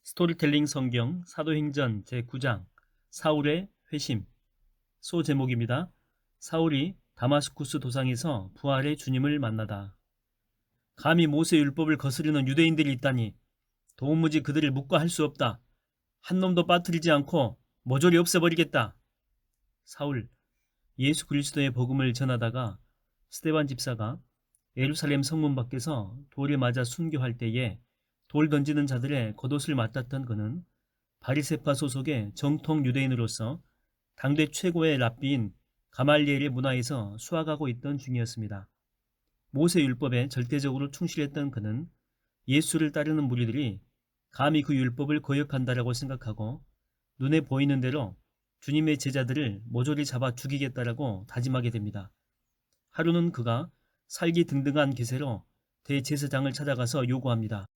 스토리텔링 성경 사도행전 제9장 사울의 회심. 소제목입니다. 사울이 다마스쿠스 도상에서 부활의 주님을 만나다. 감히 모세 율법을 거스르는 유대인들이 있다니 도무지 그들을 묵과할 수 없다. 한 놈도 빠뜨리지 않고 모조리 없애버리겠다. 사울, 예수 그리스도의 복음을 전하다가 스데반 집사가 예루살렘 성문 밖에서 돌에 맞아 순교할 때에 돌 던지는 자들의 겉옷을 맡았던 그는 바리새파 소속의 정통 유대인으로서 당대 최고의 랍비인 가말리엘의 문화에서 수학하고 있던 중이었습니다. 모세 율법에 절대적으로 충실했던 그는 예수를 따르는 무리들이 감히 그 율법을 거역한다라고 생각하고 눈에 보이는 대로 주님의 제자들을 모조리 잡아 죽이겠다라고 다짐하게 됩니다. 하루는 그가 살기 등등한 기세로 대제사장을 찾아가서 요구합니다.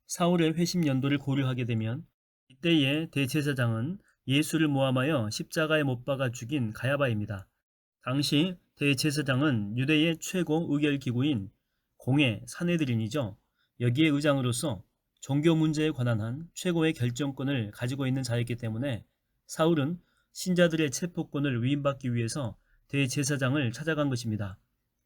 사울의 회심 연도를 고려하게 되면 이때의 대제사장은 예수를 모함하여 십자가에 못 박아 죽인 가야바입니다. 당시 대제사장은 유대의 최고 의결기구인 공회 사내들인이죠. 여기에 의장으로서 종교 문제에 관한 한 최고의 결정권을 가지고 있는 자였기 때문에 사울은 신자들의 체포권을 위임받기 위해서 대제사장을 찾아간 것입니다.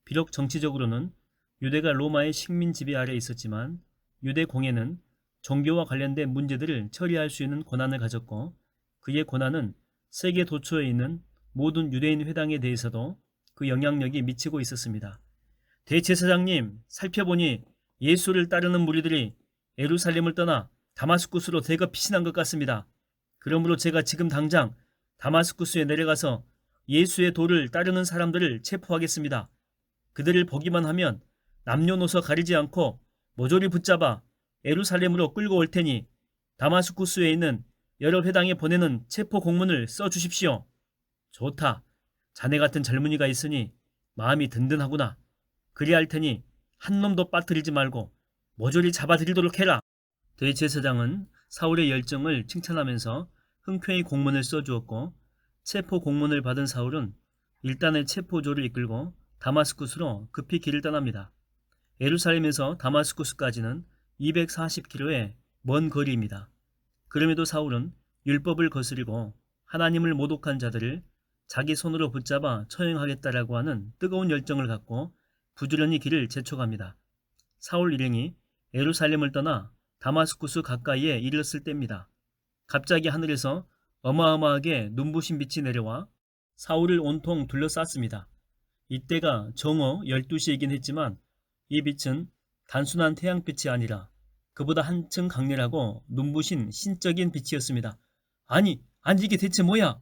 비록 정치적으로는 유대가 로마의 식민 지배 아래 있었지만 유대 공회는 종교와 관련된 문제들을 처리할 수 있는 권한을 가졌고 그의 권한은 세계 도처에 있는 모든 유대인 회당에 대해서도 그 영향력이 미치고 있었습니다. 대제사장님, 살펴보니 예수를 따르는 무리들이 예루살렘을 떠나 다마스쿠스로 대거 피신한 것 같습니다. 그러므로 제가 지금 당장 다마스쿠스에 내려가서 예수의 도를 따르는 사람들을 체포하겠습니다. 그들을 보기만 하면 남녀노소 가리지 않고 모조리 붙잡아 예루살렘으로 끌고 올 테니 다마스쿠스에 있는 여러 회당에 보내는 체포 공문을 써주십시오. 좋다. 자네 같은 젊은이가 있으니 마음이 든든하구나. 그리할 테니 한 놈도 빠뜨리지 말고 모조리 잡아들이도록 해라. 대제사장은 사울의 열정을 칭찬하면서 흔쾌히 공문을 써주었고 체포 공문을 받은 사울은 일단의 체포조를 이끌고 다마스쿠스로 급히 길을 떠납니다. 예루살렘에서 다마스쿠스까지는 240km의 먼 거리입니다. 그럼에도 사울은 율법을 거스리고 하나님을 모독한 자들을 자기 손으로 붙잡아 처형하겠다라고 하는 뜨거운 열정을 갖고 부지런히 길을 재촉합니다. 사울 일행이 예루살렘을 떠나 다마스쿠스 가까이에 이르렀을 때입니다. 갑자기 하늘에서 어마어마하게 눈부신 빛이 내려와 사울을 온통 둘러쌌습니다. 이때가 정오 12시이긴 했지만 이 빛은 단순한 태양빛이 아니라 그보다 한층 강렬하고 눈부신 신적인 빛이었습니다. 아니 이게 대체 뭐야?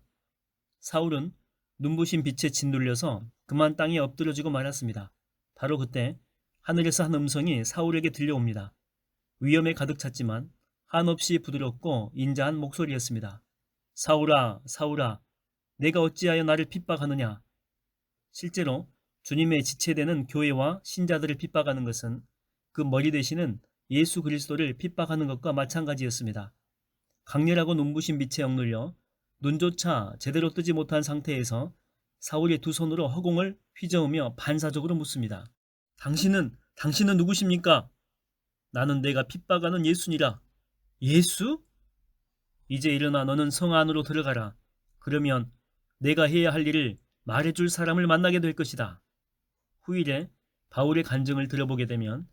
사울은 눈부신 빛에 짓눌려서 그만 땅에 엎드려지고 말았습니다. 바로 그때 하늘에서 한 음성이 사울에게 들려옵니다. 위험에 가득 찼지만 한없이 부드럽고 인자한 목소리였습니다. 사울아, 사울아, 내가 어찌하여 나를 핍박하느냐? 실제로 주님의 지체되는 교회와 신자들을 핍박하는 것은 그 머리 되시는 예수 그리스도를 핍박하는 것과 마찬가지였습니다. 강렬하고 눈부신 빛에 억눌려 눈조차 제대로 뜨지 못한 상태에서 사울이 두 손으로 허공을 휘저으며 반사적으로 묻습니다. 당신은 누구십니까? 나는 내가 핍박하는 예수니라. 예수? 이제 일어나 너는 성 안으로 들어가라. 그러면 내가 해야 할 일을 말해줄 사람을 만나게 될 것이다. 후일에 바울의 간증을 들어보게 되면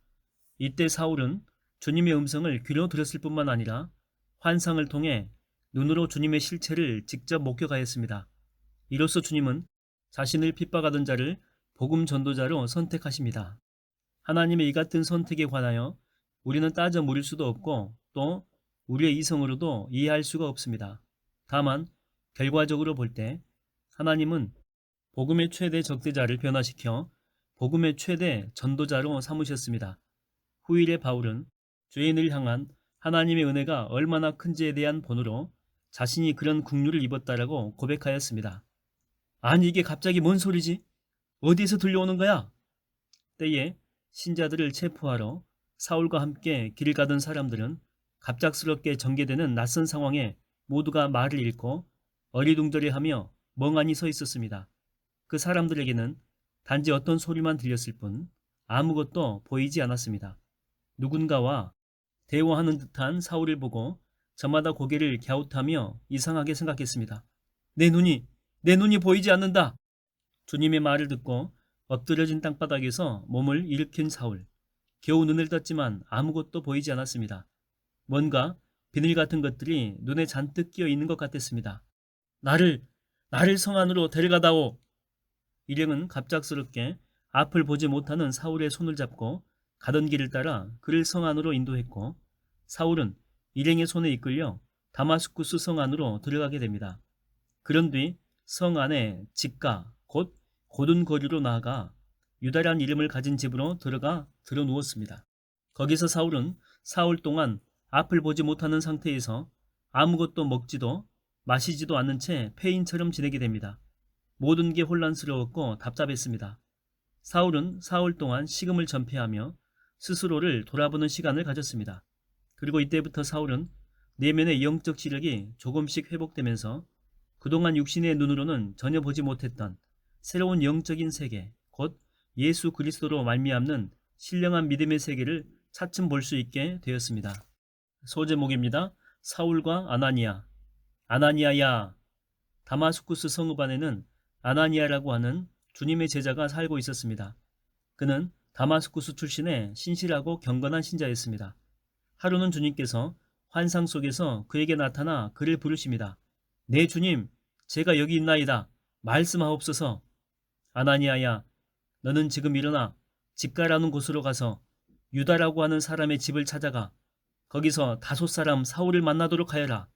이때 사울은 주님의 음성을 귀로 들었을 뿐만 아니라 환상을 통해 눈으로 주님의 실체를 직접 목격하였습니다. 이로써 주님은 자신을 핍박하던 자를 복음 전도자로 선택하십니다. 하나님의 이 같은 선택에 관하여 우리는 따져 물을 수도 없고 또 우리의 이성으로도 이해할 수가 없습니다. 다만 결과적으로 볼 때 하나님은 복음의 최대 적대자를 변화시켜 복음의 최대 전도자로 삼으셨습니다. 후일의 바울은 죄인을 향한 하나님의 은혜가 얼마나 큰지에 대한 본으로 자신이 그런 국류를 입었다라고 고백하였습니다. 아니 이게 갑자기 뭔 소리지? 어디에서 들려오는 거야? 때에 신자들을 체포하러 사울과 함께 길을 가던 사람들은 갑작스럽게 전개되는 낯선 상황에 모두가 말을 잃고 어리둥절해하며 멍하니 서 있었습니다. 그 사람들에게는 단지 어떤 소리만 들렸을 뿐 아무것도 보이지 않았습니다. 누군가와 대화하는 듯한 사울을 보고 저마다 고개를 갸웃하며 이상하게 생각했습니다. 내 눈이 보이지 않는다. 주님의 말을 듣고 엎드려진 땅바닥에서 몸을 일으킨 사울. 겨우 눈을 떴지만 아무것도 보이지 않았습니다. 뭔가 비늘 같은 것들이 눈에 잔뜩 끼어 있는 것 같았습니다. 나를 성 안으로 데려가다오. 일행은 갑작스럽게 앞을 보지 못하는 사울의 손을 잡고 가던 길을 따라 그를 성 안으로 인도했고, 사울은 일행의 손에 이끌려 다마스쿠스 성 안으로 들어가게 됩니다. 그런 뒤 성 안에 직가 곧 고든 거리로 나아가 유다란 이름을 가진 집으로 들어가 들어누웠습니다. 거기서 사울은 사흘 동안 앞을 보지 못하는 상태에서 아무것도 먹지도 마시지도 않는 채 폐인처럼 지내게 됩니다. 모든 게 혼란스러웠고 답답했습니다. 사울은 사흘 동안 식음을 전폐하며 스스로를 돌아보는 시간을 가졌습니다. 그리고 이때부터 사울은 내면의 영적 지력이 조금씩 회복되면서 그동안 육신의 눈으로는 전혀 보지 못했던 새로운 영적인 세계, 곧 예수 그리스도로 말미암는 신령한 믿음의 세계를 차츰 볼 수 있게 되었습니다. 소제목입니다. 사울과 아나니아. 아나니아야. 다마스쿠스 성읍 안에는 아나니아라고 하는 주님의 제자가 살고 있었습니다. 그는 다마스쿠스 출신의 신실하고 경건한 신자였습니다. 하루는 주님께서 환상 속에서 그에게 나타나 그를 부르십니다. 네 주님, 제가 여기 있나이다. 말씀하옵소서. 아나니아야, 너는 지금 일어나 직가라는 곳으로 가서 유다라고 하는 사람의 집을 찾아가 거기서 5 사람 사울을 만나도록 하여라.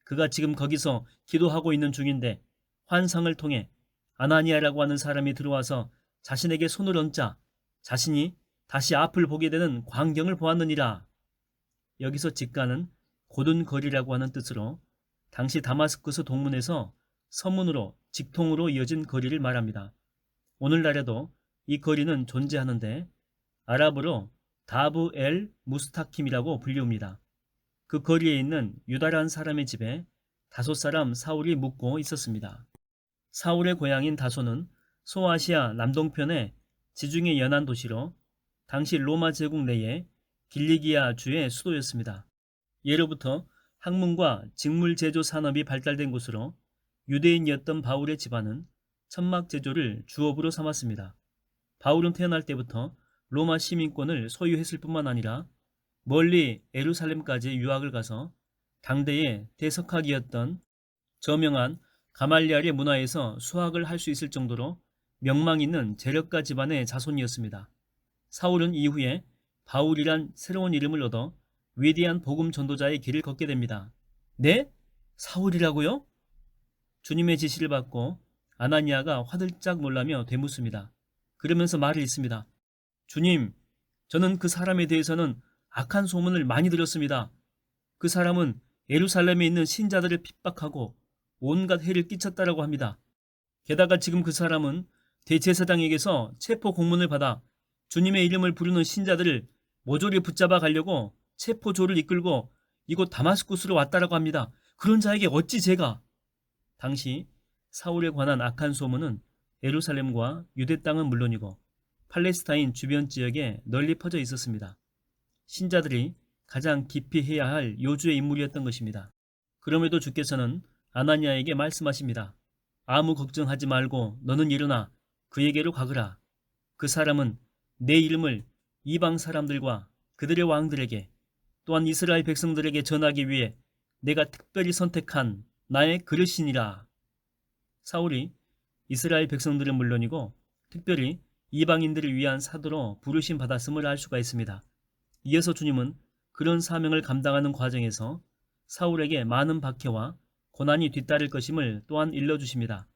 그가 지금 거기서 기도하고 있는 중인데 환상을 통해 아나니아라고 하는 사람이 들어와서 자신에게 손을 얹자 자신이 다시 앞을 보게 되는 광경을 보았느니라. 여기서 직가는 고든 거리라고 하는 뜻으로 당시 다마스쿠스 동문에서 서문으로 직통으로 이어진 거리를 말합니다. 오늘날에도 이 거리는 존재하는데 아랍어로 다브 엘 무스타킴이라고 불리웁니다. 그 거리에 있는 유다라는 사람의 집에 5 사람 사울이 묵고 있었습니다. 사울의 고향인 다소는 소아시아 남동편의 지중해 연안 도시로 당시 로마 제국 내의 길리기아 주의 수도였습니다. 예로부터 학문과 직물 제조 산업이 발달된 곳으로 유대인이었던 바울의 집안은 천막 제조를 주업으로 삼았습니다. 바울은 태어날 때부터 로마 시민권을 소유했을 뿐만 아니라 멀리 예루살렘까지 유학을 가서 당대의 대석학이었던 저명한 가말리알의 문화에서 수학을 할 수 있을 정도로 명망 있는 재력가 집안의 자손이었습니다. 사울은 이후에 바울이란 새로운 이름을 얻어 위대한 복음 전도자의 길을 걷게 됩니다. 네? 사울이라고요? 주님의 지시를 받고 아나니아가 화들짝 놀라며 되묻습니다. 그러면서 말을 잇습니다. 주님, 저는 그 사람에 대해서는 악한 소문을 많이 들었습니다. 그 사람은 예루살렘에 있는 신자들을 핍박하고 온갖 해를 끼쳤다라고 합니다. 게다가 지금 그 사람은 대제사장에게서 체포 공문을 받아 주님의 이름을 부르는 신자들을 모조리 붙잡아 가려고 체포조를 이끌고 이곳 다마스쿠스로 왔다라고 합니다. 그런 자에게 어찌 제가? 당시 사울에 관한 악한 소문은 예루살렘과 유대 땅은 물론이고 팔레스타인 주변 지역에 널리 퍼져 있었습니다. 신자들이 가장 깊이 해야 할 요주의 인물이었던 것입니다. 그럼에도 주께서는 아나니아에게 말씀하십니다. 아무 걱정하지 말고 너는 일어나 그에게로 가거라. 그 사람은 내 이름을 이방 사람들과 그들의 왕들에게 또한 이스라엘 백성들에게 전하기 위해 내가 특별히 선택한 나의 그릇이니라. 사울이 이스라엘 백성들은 물론이고 특별히 이방인들을 위한 사도로 부르심 받았음을 알 수가 있습니다. 이어서 주님은 그런 사명을 감당하는 과정에서 사울에게 많은 박해와 고난이 뒤따를 것임을 또한 일러주십니다.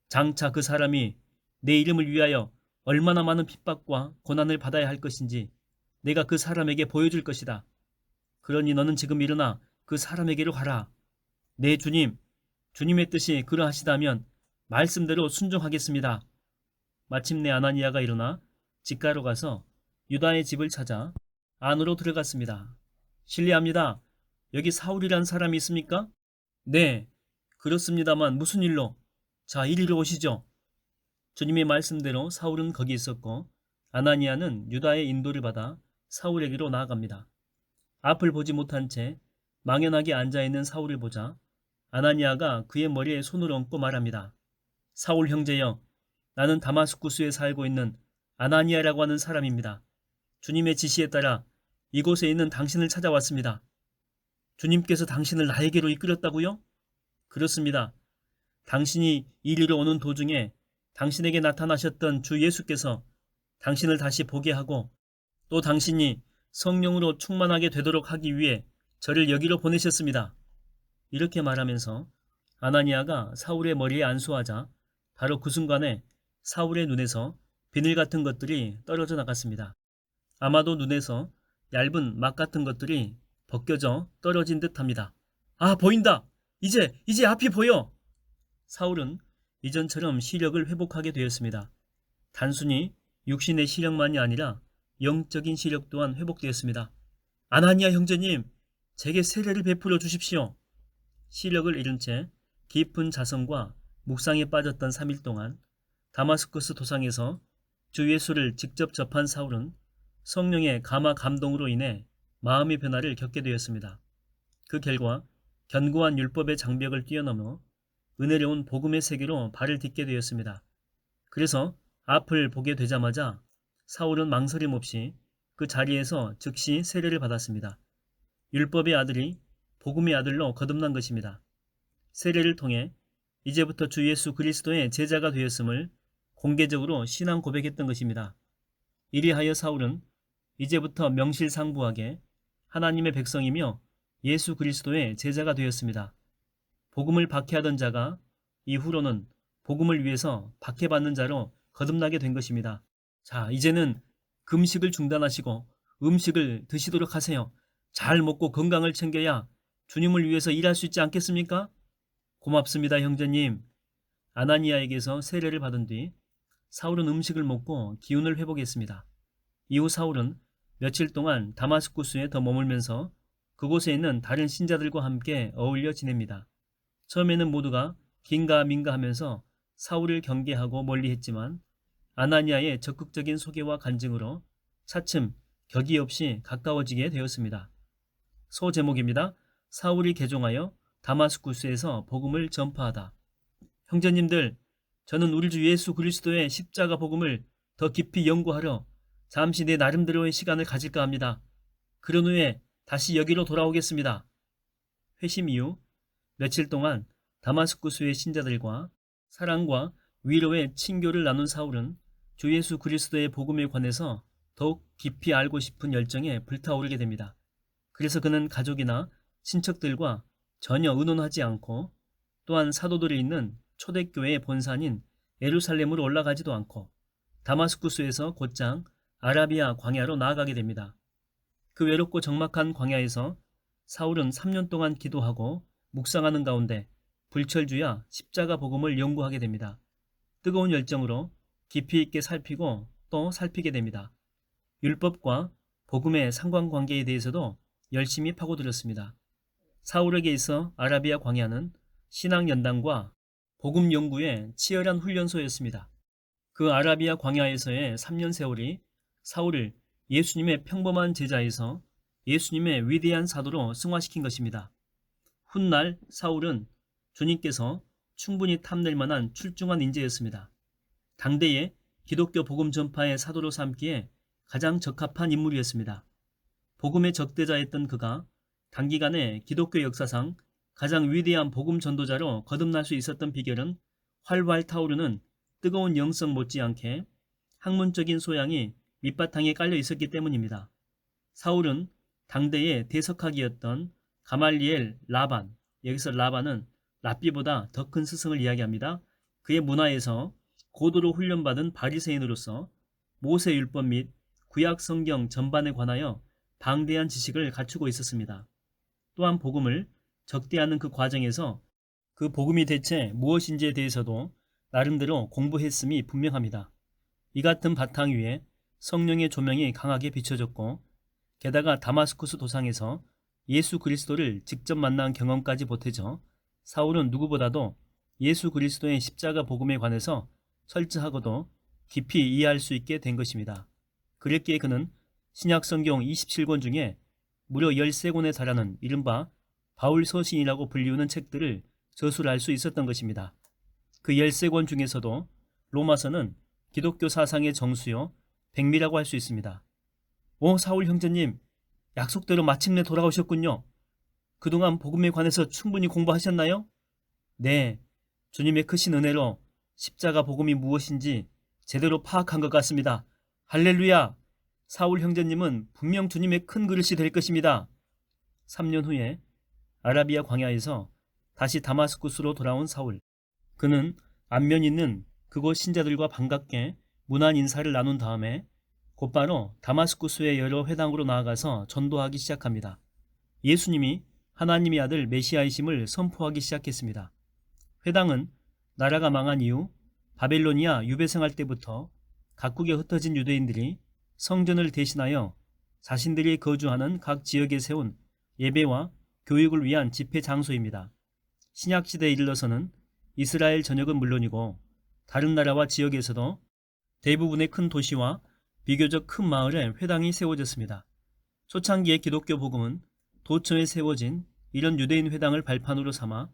장차 그 사람이 내 이름을 위하여 얼마나 많은 핍박과 고난을 받아야 할 것인지 내가 그 사람에게 보여줄 것이다. 그러니 너는 지금 일어나 그 사람에게로 가라. 네 주님, 주님의 뜻이 그러하시다면 말씀대로 순종하겠습니다. 마침내 아나니아가 일어나 직가로 가서 유다의 집을 찾아 안으로 들어갔습니다. 실례합니다. 여기 사울이란 사람이 있습니까? 네, 그렇습니다만 무슨 일로? 자, 이리로 오시죠. 주님의 말씀대로 사울은 거기 있었고 아나니아는 유다의 인도를 받아 사울에게로 나아갑니다. 앞을 보지 못한 채 망연하게 앉아있는 사울을 보자 아나니아가 그의 머리에 손을 얹고 말합니다. 사울 형제여, 나는 다마스쿠스에 살고 있는 아나니아라고 하는 사람입니다. 주님의 지시에 따라 이곳에 있는 당신을 찾아왔습니다. 주님께서 당신을 나에게로 이끌었다고요? 그렇습니다. 당신이 이리로 오는 도중에 당신에게 나타나셨던 주 예수께서 당신을 다시 보게 하고 또 당신이 성령으로 충만하게 되도록 하기 위해 저를 여기로 보내셨습니다. 이렇게 말하면서 아나니아가 사울의 머리에 안수하자 바로 그 순간에 사울의 눈에서 비늘 같은 것들이 떨어져 나갔습니다. 아마도 눈에서 얇은 막 같은 것들이 벗겨져 떨어진 듯합니다. 아, 보인다! 이제 앞이 보여! 사울은 이전처럼 시력을 회복하게 되었습니다. 단순히 육신의 시력만이 아니라 영적인 시력 또한 회복되었습니다. 아나니아 형제님, 제게 세례를 베풀어 주십시오. 시력을 잃은 채 깊은 자성과 묵상에 빠졌던 3일 동안 다마스쿠스 도상에서 주 예수를 직접 접한 사울은 성령의 감화 감동으로 인해 마음의 변화를 겪게 되었습니다. 그 결과 견고한 율법의 장벽을 뛰어넘어 은혜로운 복음의 세계로 발을 딛게 되었습니다. 그래서 앞을 보게 되자마자 사울은 망설임 없이 그 자리에서 즉시 세례를 받았습니다. 율법의 아들이 복음의 아들로 거듭난 것입니다. 세례를 통해 이제부터 주 예수 그리스도의 제자가 되었음을 공개적으로 신앙 고백했던 것입니다. 이리하여 사울은 이제부터 명실상부하게 하나님의 백성이며 예수 그리스도의 제자가 되었습니다. 복음을 박해하던 자가 이후로는 복음을 위해서 박해받는 자로 거듭나게 된 것입니다. 자, 이제는 금식을 중단하시고 음식을 드시도록 하세요. 잘 먹고 건강을 챙겨야 주님을 위해서 일할 수 있지 않겠습니까? 고맙습니다, 형제님. 아나니아에게서 세례를 받은 뒤 사울은 음식을 먹고 기운을 회복했습니다. 이후 사울은 며칠 동안 다마스쿠스에 더 머물면서 그곳에 있는 다른 신자들과 함께 어울려 지냅니다. 처음에는 모두가 긴가민가 하면서 사울을 경계하고 멀리했지만 아나니아의 적극적인 소개와 간증으로 차츰 격이 없이 가까워지게 되었습니다. 소 제목입니다. 사울이 개종하여 다마스쿠스에서 복음을 전파하다. 형제님들, 저는 우리 주 예수 그리스도의 십자가 복음을 더 깊이 연구하러 잠시 내 나름대로의 시간을 가질까 합니다. 그런 후에 다시 여기로 돌아오겠습니다. 회심 이후 며칠 동안 다마스쿠스의 신자들과 사랑과 위로의 친교를 나눈 사울은 주 예수 그리스도의 복음에 관해서 더욱 깊이 알고 싶은 열정에 불타오르게 됩니다. 그래서 그는 가족이나 친척들과 전혀 의논하지 않고 또한 사도들이 있는 초대교회의 본산인 예루살렘으로 올라가지도 않고 다마스쿠스에서 곧장 아라비아 광야로 나아가게 됩니다. 그 외롭고 적막한 광야에서 사울은 3년 동안 기도하고 묵상하는 가운데 불철주야 십자가 복음을 연구하게 됩니다. 뜨거운 열정으로 깊이 있게 살피고 또 살피게 됩니다. 율법과 복음의 상관관계에 대해서도 열심히 파고들었습니다. 사울에게 있어 아라비아 광야는 신앙연단과 복음 연구의 치열한 훈련소였습니다. 그 아라비아 광야에서의 3년 세월이 사울을 예수님의 평범한 제자에서 예수님의 위대한 사도로 승화시킨 것입니다. 훗날 사울은 주님께서 충분히 탐낼 만한 출중한 인재였습니다. 당대의 기독교 복음 전파의 사도로 삼기에 가장 적합한 인물이었습니다. 복음의 적대자였던 그가 단기간에 기독교 역사상 가장 위대한 복음 전도자로 거듭날 수 있었던 비결은 활활 타오르는 뜨거운 영성 못지않게 학문적인 소양이 밑바탕에 깔려 있었기 때문입니다. 사울은 당대의 대석학이었던 가말리엘 라반, 여기서 라반은 랍비보다 더 큰 스승을 이야기합니다. 그의 문화에서 고도로 훈련받은 바리새인으로서 모세 율법 및 구약 성경 전반에 관하여 방대한 지식을 갖추고 있었습니다. 또한 복음을 적대하는 그 과정에서 그 복음이 대체 무엇인지에 대해서도 나름대로 공부했음이 분명합니다. 이 같은 바탕 위에 성령의 조명이 강하게 비춰졌고 게다가 다마스쿠스 도상에서 예수 그리스도를 직접 만난 경험까지 보태져 사울은 누구보다도 예수 그리스도의 십자가 복음에 관해서 철저하고도 깊이 이해할 수 있게 된 것입니다. 그랬기에 그는 신약성경 27권 중에 무려 13권에 달하는 이른바 바울 서신이라고 불리우는 책들을 저술할 수 있었던 것입니다. 그 13권 중에서도 로마서는 기독교 사상의 정수요 백미라고 할 수 있습니다. 오, 사울 형제님, 약속대로 마침내 돌아오셨군요. 그동안 복음에 관해서 충분히 공부하셨나요? 네, 주님의 크신 은혜로 십자가 복음이 무엇인지 제대로 파악한 것 같습니다. 할렐루야! 사울 형제님은 분명 주님의 큰 그릇이 될 것입니다. 3년 후에 아라비아 광야에서 다시 다마스쿠스로 돌아온 사울. 그는 안면 있는 그곳 신자들과 반갑게 문안 인사를 나눈 다음에 곧바로 다마스쿠스의 여러 회당으로 나아가서 전도하기 시작합니다. 예수님이 하나님의 아들 메시아이심을 선포하기 시작했습니다. 회당은 나라가 망한 이후 바벨로니아 유배생활 때부터 각국에 흩어진 유대인들이 성전을 대신하여 자신들이 거주하는 각 지역에 세운 예배와 교육을 위한 집회 장소입니다. 신약시대에 이르러서는 이스라엘 전역은 물론이고 다른 나라와 지역에서도 대부분의 큰 도시와 비교적 큰 마을에 회당이 세워졌습니다. 초창기의 기독교 복음은 도처에 세워진 이런 유대인 회당을 발판으로 삼아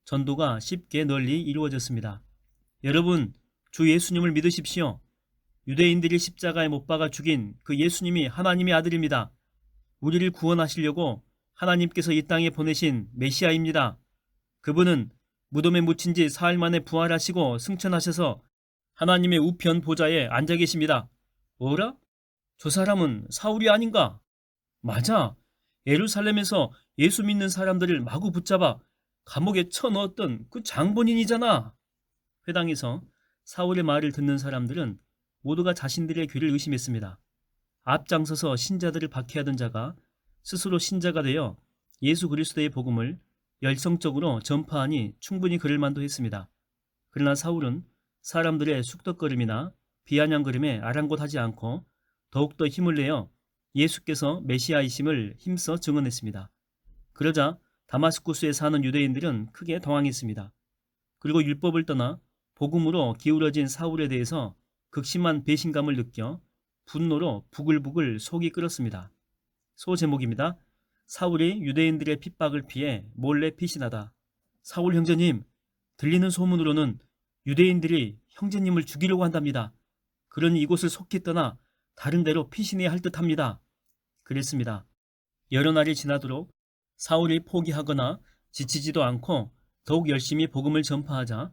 전도가 쉽게 널리 이루어졌습니다. 여러분, 주 예수님을 믿으십시오. 유대인들이 십자가에 못 박아 죽인 그 예수님이 하나님의 아들입니다. 우리를 구원하시려고 하나님께서 이 땅에 보내신 메시아입니다. 그분은 무덤에 묻힌 지 사흘 만에 부활하시고 승천하셔서 하나님의 우편 보좌에 앉아 계십니다. 뭐라? 저 사람은 사울이 아닌가? 맞아. 예루살렘에서 예수 믿는 사람들을 마구 붙잡아 감옥에 쳐넣었던 그 장본인이잖아. 회당에서 사울의 말을 듣는 사람들은 모두가 자신들의 귀를 의심했습니다. 앞장서서 신자들을 박해하던 자가 스스로 신자가 되어 예수 그리스도의 복음을 열성적으로 전파하니 충분히 그럴 만도 했습니다. 그러나 사울은 사람들의 쑥덕거림이나 비아냥거림에 아랑곳하지 않고 더욱더 힘을 내어 예수께서 메시아이심을 힘써 증언했습니다. 그러자 다마스쿠스에 사는 유대인들은 크게 당황했습니다. 그리고 율법을 떠나 복음으로 기울어진 사울에 대해서 극심한 배신감을 느껴 분노로 부글부글 속이 끓었습니다. 소제목입니다. 사울이 유대인들의 핍박을 피해 몰래 피신하다. 사울 형제님, 들리는 소문으로는 유대인들이 형제님을 죽이려고 한답니다. 그러니 이곳을 속히 떠나 다른 데로 피신해야 할 듯합니다. 그랬습니다. 여러 날이 지나도록 사울이 포기하거나 지치지도 않고 더욱 열심히 복음을 전파하자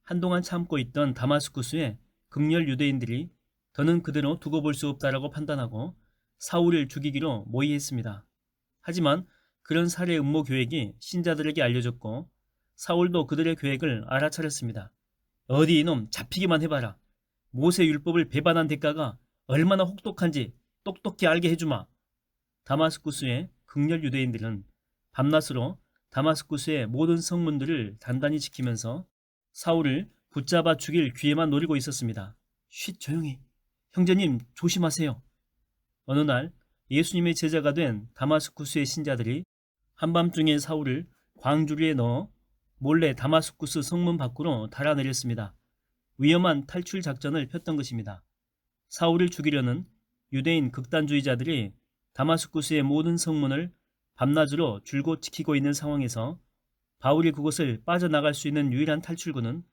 한동안 참고 있던 다마스쿠스의 극렬 유대인들이 더는 그대로 두고 볼 수 없다라고 판단하고 사울을 죽이기로 모의했습니다. 하지만 그런 살해 음모 계획이 신자들에게 알려졌고 사울도 그들의 계획을 알아차렸습니다. 어디 이놈 잡히기만 해봐라. 모세 율법을 배반한 대가가 얼마나 혹독한지 똑똑히 알게 해주마. 다마스쿠스의 극렬 유대인들은 밤낮으로 다마스쿠스의 모든 성문들을 단단히 지키면서 사울을 붙잡아 죽일 기회만 노리고 있었습니다. 쉿, 조용히. 형제님 조심하세요. 어느 날 예수님의 제자가 된 다마스쿠스의 신자들이 한밤중에 사울을 광주리에 넣어 몰래 다마스쿠스 성문 밖으로 달아내렸습니다. 위험한 탈출 작전을 폈던 것입니다. 사울을 죽이려는 유대인 극단주의자들이 다마스쿠스의 모든 성문을 밤낮으로 줄곧 지키고 있는 상황에서 바울이 그곳을 빠져나갈 수 있는 유일한 탈출구는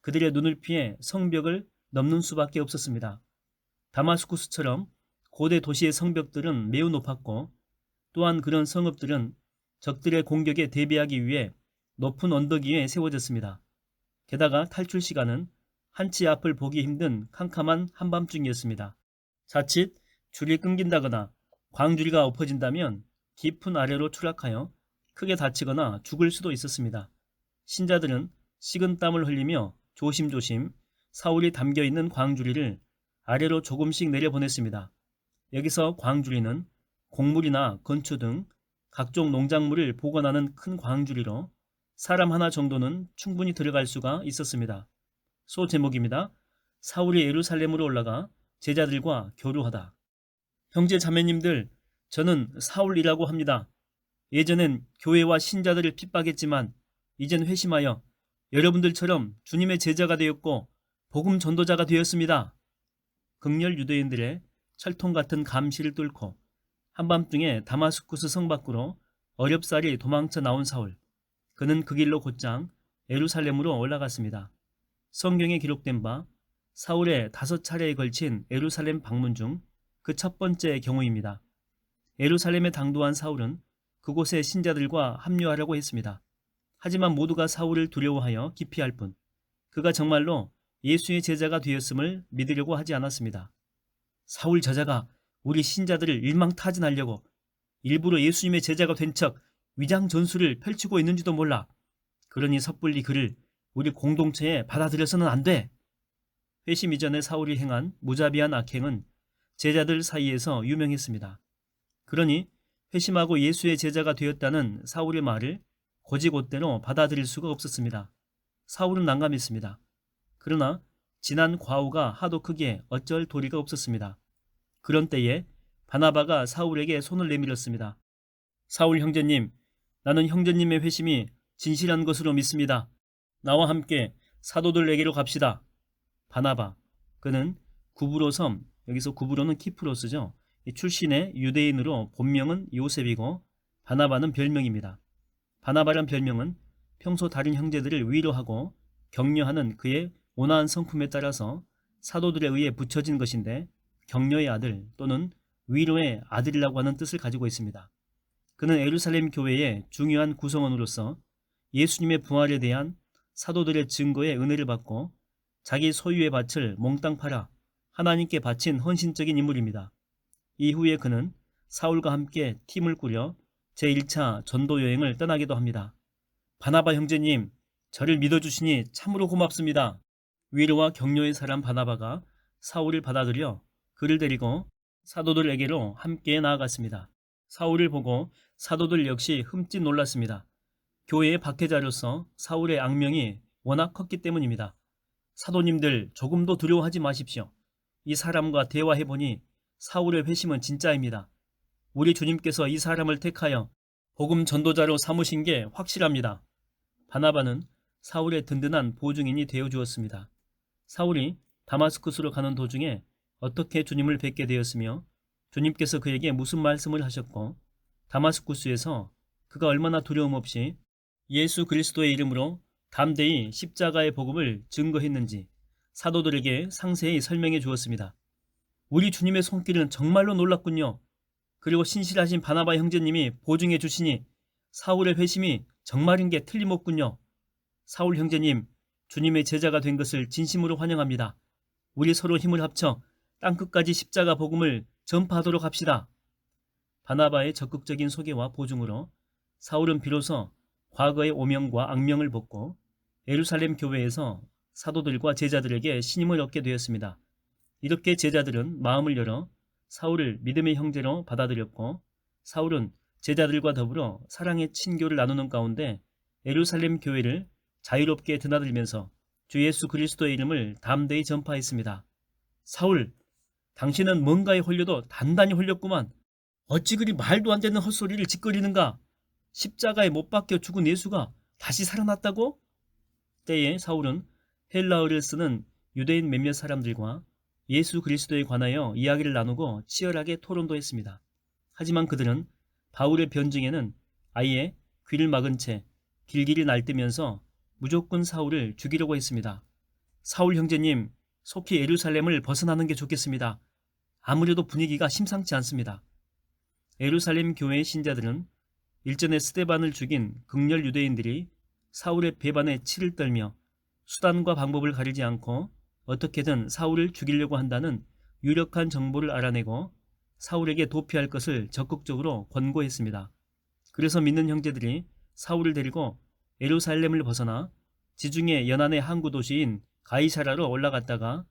그들의 눈을 피해 성벽을 넘는 수밖에 없었습니다. 다마스쿠스처럼 고대 도시의 성벽들은 매우 높았고 또한 그런 성읍들은 적들의 공격에 대비하기 위해 높은 언덕 위에 세워졌습니다. 게다가 탈출 시간은 한치 앞을 보기 힘든 캄캄한 한밤중이었습니다. 자칫 줄이 끊긴다거나 광주리가 엎어진다면 깊은 아래로 추락하여 크게 다치거나 죽을 수도 있었습니다. 신자들은 식은땀을 흘리며 조심조심 사울이 담겨있는 광주리를 아래로 조금씩 내려보냈습니다. 여기서 광주리는 곡물이나 건초 등 각종 농작물을 보관하는 큰 광주리로 사람 하나 정도는 충분히 들어갈 수가 있었습니다. 소제목입니다. 사울이 예루살렘으로 올라가 제자들과 교류하다. 형제 자매님들, 저는 사울이라고 합니다. 예전엔 교회와 신자들을 핍박했지만 이젠 회심하여 여러분들처럼 주님의 제자가 되었고 복음 전도자가 되었습니다. 극렬 유대인들의 철통 같은 감시를 뚫고 한밤중에 다마스쿠스 성 밖으로 어렵사리 도망쳐 나온 사울. 그는 그 길로 곧장 예루살렘으로 올라갔습니다. 성경에 기록된 바 사울의 5차례에 걸친 예루살렘 방문 중 그 첫 번째 경우입니다. 예루살렘에 당도한 사울은 그곳의 신자들과 합류하려고 했습니다. 하지만 모두가 사울을 두려워하여 기피할 뿐 그가 정말로 예수의 제자가 되었음을 믿으려고 하지 않았습니다. 사울 저자가 우리 신자들을 일망타진하려고 일부러 예수님의 제자가 된 척 위장 전술을 펼치고 있는지도 몰라. 그러니 섣불리 그를 우리 공동체에 받아들여서는 안 돼. 회심 이전에 사울이 행한 무자비한 악행은 제자들 사이에서 유명했습니다. 그러니 회심하고 예수의 제자가 되었다는 사울의 말을 곧이곧대로 받아들일 수가 없었습니다. 사울은 난감했습니다. 그러나 지난 과오가 하도 크기에 어쩔 도리가 없었습니다. 그런 때에 바나바가 사울에게 손을 내밀었습니다. 사울 형제님, 나는 형제님의 회심이 진실한 것으로 믿습니다. 나와 함께 사도들에게로 갑시다. 바나바, 그는 구브로 섬, 여기서 구브로는 키프로스죠. 출신의 유대인으로 본명은 요셉이고 바나바는 별명입니다. 바나바란 별명은 평소 다른 형제들을 위로하고 격려하는 그의 온화한 성품에 따라서 사도들에 의해 붙여진 것인데 격려의 아들 또는 위로의 아들이라고 하는 뜻을 가지고 있습니다. 그는 예루살렘 교회의 중요한 구성원으로서 예수님의 부활에 대한 사도들의 증거에 은혜를 받고 자기 소유의 밭을 몽땅 팔아 하나님께 바친 헌신적인 인물입니다. 이후에 그는 사울과 함께 팀을 꾸려 제1차 전도 여행을 떠나기도 합니다. 바나바 형제님, 저를 믿어주시니 참으로 고맙습니다. 위로와 격려의 사람 바나바가 사울을 받아들여 그를 데리고 사도들에게로 함께 나아갔습니다. 사울을 보고 사도들 역시 흠칫 놀랐습니다. 교회의 박해자로서 사울의 악명이 워낙 컸기 때문입니다. 사도님들 조금도 두려워하지 마십시오. 이 사람과 대화해보니 사울의 회심은 진짜입니다. 우리 주님께서 이 사람을 택하여 복음 전도자로 삼으신 게 확실합니다. 바나바는 사울의 든든한 보증인이 되어 주었습니다. 사울이 다마스쿠스로 가는 도중에 어떻게 주님을 뵙게 되었으며 주님께서 그에게 무슨 말씀을 하셨고 다마스쿠스에서 그가 얼마나 두려움 없이 예수 그리스도의 이름으로 담대히 십자가의 복음을 증거했는지 사도들에게 상세히 설명해 주었습니다. 우리 주님의 손길은 정말로 놀랍군요. 그리고 신실하신 바나바 형제님이 보증해 주시니 사울의 회심이 정말인 게 틀림없군요. 사울 형제님, 주님의 제자가 된 것을 진심으로 환영합니다. 우리 서로 힘을 합쳐 땅끝까지 십자가 복음을 전파하도록 합시다. 바나바의 적극적인 소개와 보증으로 사울은 비로소 과거의 오명과 악명을 벗고 예루살렘 교회에서 사도들과 제자들에게 신임을 얻게 되었습니다. 이렇게 제자들은 마음을 열어 사울을 믿음의 형제로 받아들였고 사울은 제자들과 더불어 사랑의 친교를 나누는 가운데 예루살렘 교회를 자유롭게 드나들면서 주 예수 그리스도의 이름을 담대히 전파했습니다. 사울, 당신은 뭔가에 홀려도 단단히 홀렸구만. 어찌 그리 말도 안 되는 헛소리를 짓거리는가? 십자가에 못 박혀 죽은 예수가 다시 살아났다고? 때에 사울은 헬라어를 쓰는 유대인 몇몇 사람들과 예수 그리스도에 관하여 이야기를 나누고 치열하게 토론도 했습니다. 하지만 그들은 바울의 변증에는 아예 귀를 막은 채 길길이 날뛰면서 무조건 사울을 죽이려고 했습니다. 사울 형제님, 속히 예루살렘을 벗어나는 게 좋겠습니다. 아무래도 분위기가 심상치 않습니다. 예루살렘 교회의 신자들은 일전에 스데반을 죽인 극렬 유대인들이 사울의 배반에 치를 떨며 수단과 방법을 가리지 않고 어떻게든 사울을 죽이려고 한다는 유력한 정보를 알아내고 사울에게 도피할 것을 적극적으로 권고했습니다. 그래서 믿는 형제들이 사울을 데리고 예루살렘을 벗어나 지중해 연안의 항구 도시인 가이사라로 올라갔다가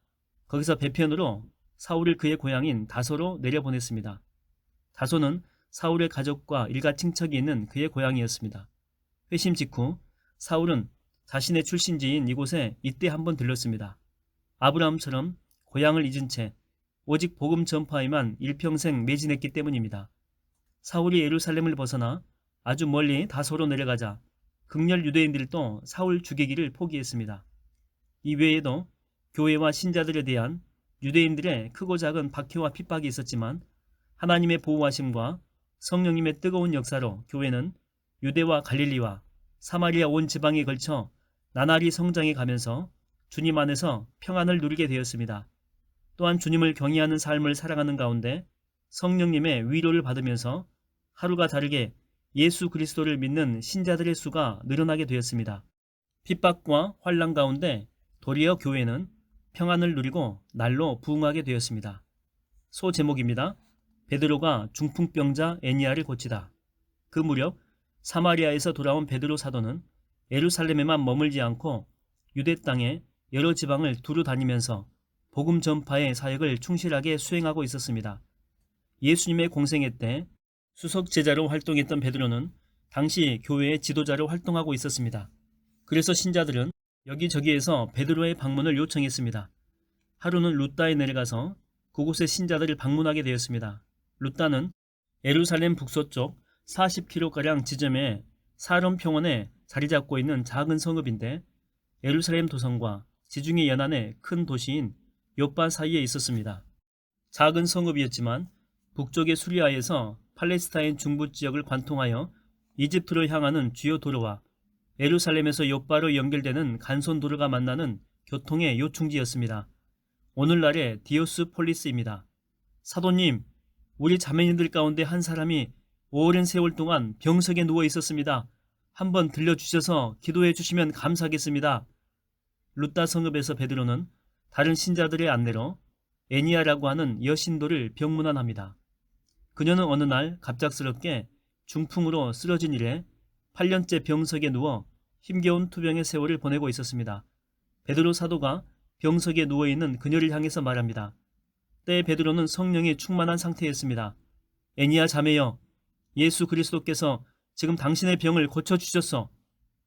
거기서 배편으로 사울을 그의 고향인 다소로 내려보냈습니다. 다소는 사울의 가족과 일가 친척이 있는 그의 고향이었습니다. 회심 직후 사울은 자신의 출신지인 이곳에 이때 한번 들렀습니다. 아브라함처럼 고향을 잊은 채 오직 복음 전파에만 일평생 매진했기 때문입니다. 사울이 예루살렘을 벗어나 아주 멀리 다소로 내려가자 극렬 유대인들도 사울 죽이기를 포기했습니다. 이 외에도 교회와 신자들에 대한 유대인들의 크고 작은 박해와 핍박이 있었지만 하나님의 보호하심과 성령님의 뜨거운 역사로 교회는 유대와 갈릴리와 사마리아 온 지방에 걸쳐 나날이 성장해 가면서 주님 안에서 평안을 누리게 되었습니다. 또한 주님을 경외하는 삶을 살아가는 가운데 성령님의 위로를 받으면서 하루가 다르게 예수 그리스도를 믿는 신자들의 수가 늘어나게 되었습니다. 핍박과 환난 가운데 도리어 교회는 평안을 누리고 날로 부흥하게 되었습니다. 소 제목입니다. 베드로가 중풍병자 애니야를 고치다. 그 무렵 사마리아에서 돌아온 베드로 사도는 예루살렘에만 머물지 않고 유대 땅의 여러 지방을 두루 다니면서 복음 전파의 사역을 충실하게 수행하고 있었습니다. 예수님의 공생애 때 수석 제자로 활동했던 베드로는 당시 교회의 지도자로 활동하고 있었습니다. 그래서 신자들은 여기저기에서 베드로의 방문을 요청했습니다. 하루는 루따에 내려가서 그곳의 신자들을 방문하게 되었습니다. 루따는 예루살렘 북서쪽 40km가량 지점에 사론 평원에 자리 잡고 있는 작은 성읍인데 예루살렘 도성과 지중해 연안의 큰 도시인 요빠 사이에 있었습니다. 작은 성읍이었지만 북쪽의 수리아에서 팔레스타인 중부 지역을 관통하여 이집트로 향하는 주요 도로와 예루살렘에서 요빠로 연결되는 간선도로가 만나는 교통의 요충지였습니다. 오늘날의 디오스폴리스입니다. 사도님, 우리 자매님들 가운데 한 사람이 오랜 세월 동안 병석에 누워 있었습니다. 한번 들려주셔서 기도해 주시면 감사하겠습니다. 루따 성읍에서 베드로는 다른 신자들의 안내로 애니야라고 하는 여신도를 병문안합니다. 그녀는 어느 날 갑작스럽게 중풍으로 쓰러진 이래 8년째 병석에 누워 힘겨운 투병의 세월을 보내고 있었습니다. 베드로 사도가 병석에 누워있는 그녀를 향해서 말합니다. 때에 베드로는 성령이 충만한 상태였습니다. 애니야 자매여, 예수 그리스도께서 지금 당신의 병을 고쳐주셨어.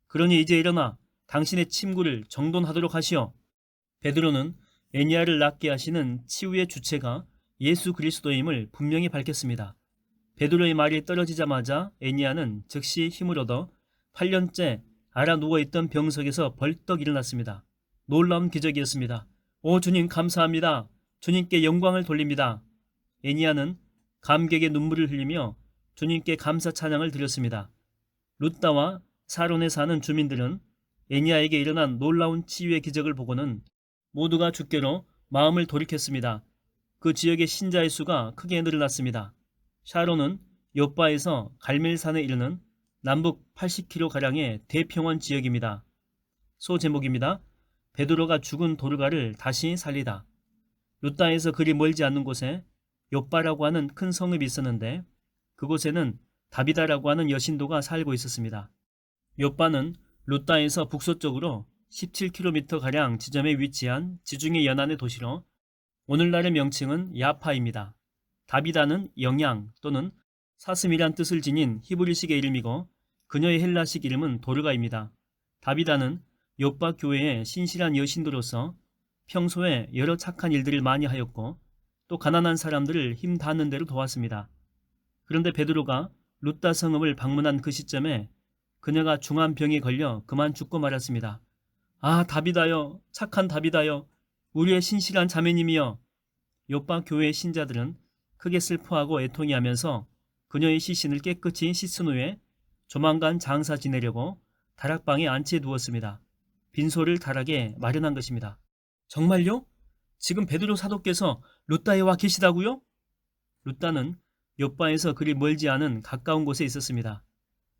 그러니 이제 일어나 당신의 침구를 정돈하도록 하시오. 베드로는 애니야를 낫게 하시는 치유의 주체가 예수 그리스도임을 분명히 밝혔습니다. 베드로의 말이 떨어지자마자 애니야는 즉시 힘을 얻어 8년째 알아 누워있던 병석에서 벌떡 일어났습니다. 놀라운 기적이었습니다. 오 주님 감사합니다. 주님께 영광을 돌립니다. 애니야는 감격의 눈물을 흘리며 주님께 감사 찬양을 드렸습니다. 루따와 사론에 사는 주민들은 애니야에게 일어난 놀라운 치유의 기적을 보고는 모두가 주께로 마음을 돌이켰습니다. 그 지역의 신자의 수가 크게 늘어났습니다. 샤론은 요빠에서 갈멜산에 이르는 남북 80km가량의 대평원 지역입니다. 소 제목입니다. 베드로가 죽은 도르가를 다시 살리다. 루따에서 그리 멀지 않는 곳에 요빠라고 하는 큰 성읍이 있었는데 그곳에는 다비다라고 하는 여신도가 살고 있었습니다. 요빠는 루따에서 북서쪽으로 17km가량 지점에 위치한 지중해 연안의 도시로 오늘날의 명칭은 야파입니다. 다비다는 영양 또는 사슴이란 뜻을 지닌 히브리식의 이름이고 그녀의 헬라식 이름은 도르가입니다. 다비다는 요빠 교회의 신실한 여신도로서 평소에 여러 착한 일들을 많이 하였고 또 가난한 사람들을 힘 닿는 대로 도왔습니다. 그런데 베드로가 루따 성읍을 방문한 그 시점에 그녀가 중한 병에 걸려 그만 죽고 말았습니다. 아 다비다여, 착한 다비다여, 우리의 신실한 자매님이여. 요빠 교회의 신자들은 크게 슬퍼하고 애통해하면서 그녀의 시신을 깨끗이 씻은 후에 조만간 장사 지내려고 다락방에 안치해 두었습니다. 빈소를 다락에 마련한 것입니다. 정말요? 지금 베드로 사도께서 루따에 와 계시다고요? 루따는 요빠에서 그리 멀지 않은 가까운 곳에 있었습니다.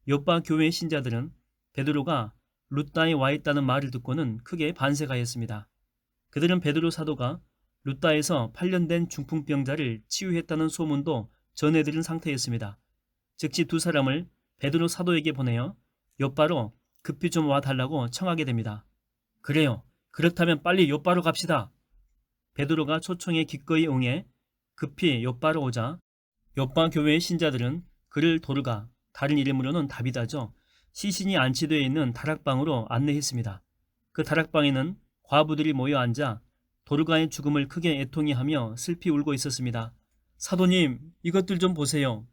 요빠 교회의 신자들은 베드로가 루따에 와 있다는 말을 듣고는 크게 반색하였습니다. 그들은 베드로 사도가 루따에서 8년 된 중풍병자를 치유했다는 소문도 전해들은 상태였습니다. 즉시 두 사람을 베드로 사도에게 보내어 요빠로 급히 좀 와달라고 청하게 됩니다. 그래요. 그렇다면 빨리 요빠로 갑시다. 베드로가 초청에 기꺼이 응해 급히 요빠로 오자 요빠 교회의 신자들은 그를 도르가, 다른 이름으로는 다비다죠, 시신이 안치되어 있는 다락방으로 안내했습니다. 그 다락방에는 과부들이 모여 앉아 도르가의 죽음을 크게 애통해하며 슬피 울고 있었습니다. 사도님, 이것들 좀 보세요.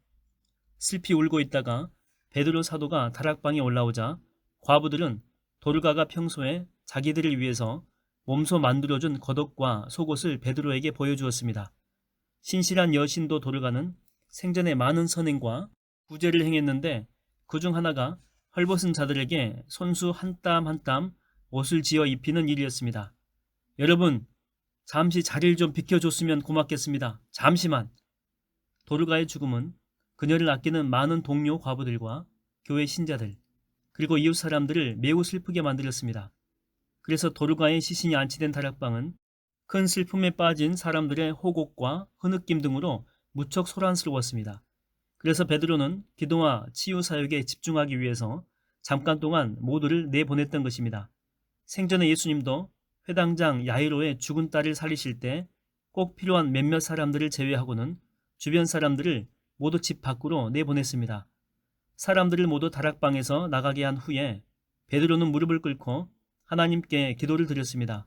슬피 울고 있다가 베드로 사도가 다락방에 올라오자 과부들은 도르가가 평소에 자기들을 위해서 몸소 만들어준 겉옷과 속옷을 베드로에게 보여주었습니다. 신실한 여신도 도르가는 생전에 많은 선행과 구제를 행했는데 그 중 하나가 헐벗은 자들에게 손수 한 땀 한 땀 옷을 지어 입히는 일이었습니다. 여러분, 잠시 자리를 좀 비켜줬으면 고맙겠습니다. 잠시만. 도르가의 죽음은 그녀를 아끼는 많은 동료 과부들과 교회 신자들, 그리고 이웃 사람들을 매우 슬프게 만들었습니다. 그래서 도르가의 시신이 안치된 다락방은 큰 슬픔에 빠진 사람들의 호곡과 흐느낌 등으로 무척 소란스러웠습니다. 그래서 베드로는 기도와 치유 사역에 집중하기 위해서 잠깐 동안 모두를 내보냈던 것입니다. 생전에 예수님도 회당장 야이로의 죽은 딸을 살리실 때 꼭 필요한 몇몇 사람들을 제외하고는 주변 사람들을 모두 집 밖으로 내보냈습니다. 사람들을 모두 다락방에서 나가게 한 후에 베드로는 무릎을 꿇고 하나님께 기도를 드렸습니다.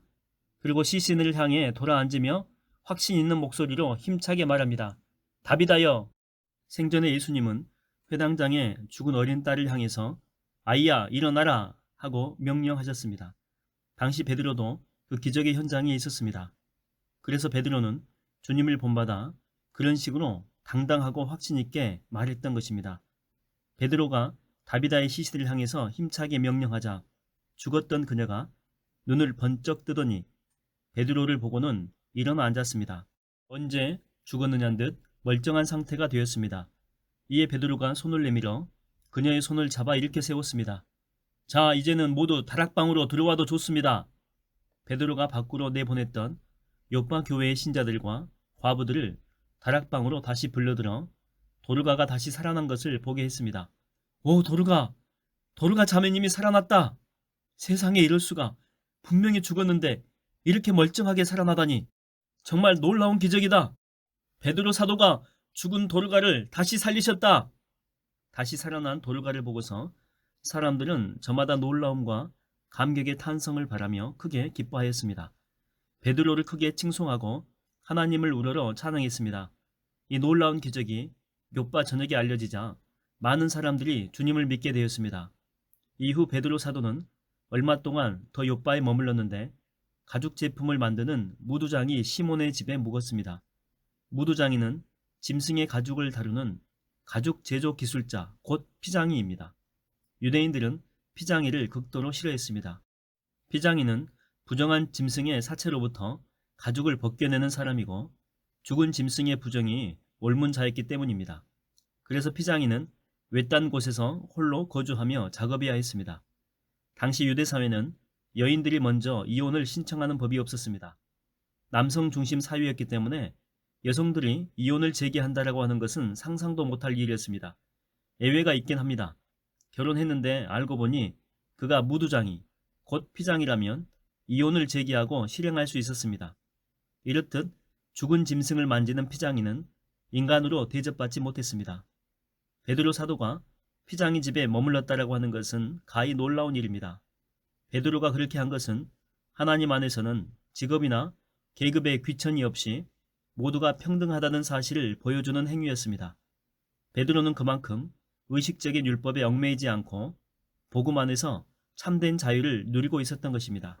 그리고 시신을 향해 돌아앉으며 확신 있는 목소리로 힘차게 말합니다. 다비다여! 생전에 예수님은 회당장의 죽은 어린 딸을 향해서 아이야 일어나라 하고 명령하셨습니다. 당시 베드로도 그 기적의 현장에 있었습니다. 그래서 베드로는 주님을 본받아 그런 식으로 당당하고 확신 있게 말했던 것입니다. 베드로가 다비다의 시신을 향해서 힘차게 명령하자 죽었던 그녀가 눈을 번쩍 뜨더니 베드로를 보고는 일어나 앉았습니다. 언제 죽었느냐는 듯 멀쩡한 상태가 되었습니다. 이에 베드로가 손을 내밀어 그녀의 손을 잡아 일으켜 세웠습니다. 자, 이제는 모두 다락방으로 들어와도 좋습니다. 베드로가 밖으로 내보냈던 요파 교회의 신자들과 과부들을 다락방으로 다시 불러들어 도르가가 다시 살아난 것을 보게 했습니다. 오, 도르가! 도르가 자매님이 살아났다! 세상에 이럴 수가! 분명히 죽었는데 이렇게 멀쩡하게 살아나다니! 정말 놀라운 기적이다! 베드로 사도가 죽은 도르가를 다시 살리셨다! 다시 살아난 도르가를 보고서 사람들은 저마다 놀라움과 감격의 탄성을 바라며 크게 기뻐하였습니다. 베드로를 크게 칭송하고 하나님을 우러러 찬양했습니다. 이 놀라운 기적이 요파 전역에 알려지자 많은 사람들이 주님을 믿게 되었습니다. 이후 베드로 사도는 얼마 동안 더 요파에 머물렀는데 가죽 제품을 만드는 무두장이 시몬의 집에 묵었습니다. 무두장이는 짐승의 가죽을 다루는 가죽 제조 기술자 곧 피장이입니다. 유대인들은 피장이를 극도로 싫어했습니다. 피장이는 부정한 짐승의 사체로부터 가죽을 벗겨내는 사람이고 죽은 짐승의 부정이 옮은 자였기 때문입니다. 그래서 피장이는 외딴 곳에서 홀로 거주하며 작업해야 했습니다. 당시 유대 사회는 여인들이 먼저 이혼을 신청하는 법이 없었습니다. 남성 중심 사회였기 때문에 여성들이 이혼을 제기한다라고 하는 것은 상상도 못할 일이었습니다. 예외가 있긴 합니다. 결혼했는데 알고 보니 그가 무두장이 곧 피장이라면 이혼을 제기하고 실행할 수 있었습니다. 이렇듯 죽은 짐승을 만지는 피장이는 인간으로 대접받지 못했습니다. 베드로 사도가 피장이 집에 머물렀다라고 하는 것은 가히 놀라운 일입니다. 베드로가 그렇게 한 것은 하나님 안에서는 직업이나 계급의 귀천이 없이 모두가 평등하다는 사실을 보여주는 행위였습니다. 베드로는 그만큼 의식적인 율법에 얽매이지 않고 복음 안에서 참된 자유를 누리고 있었던 것입니다.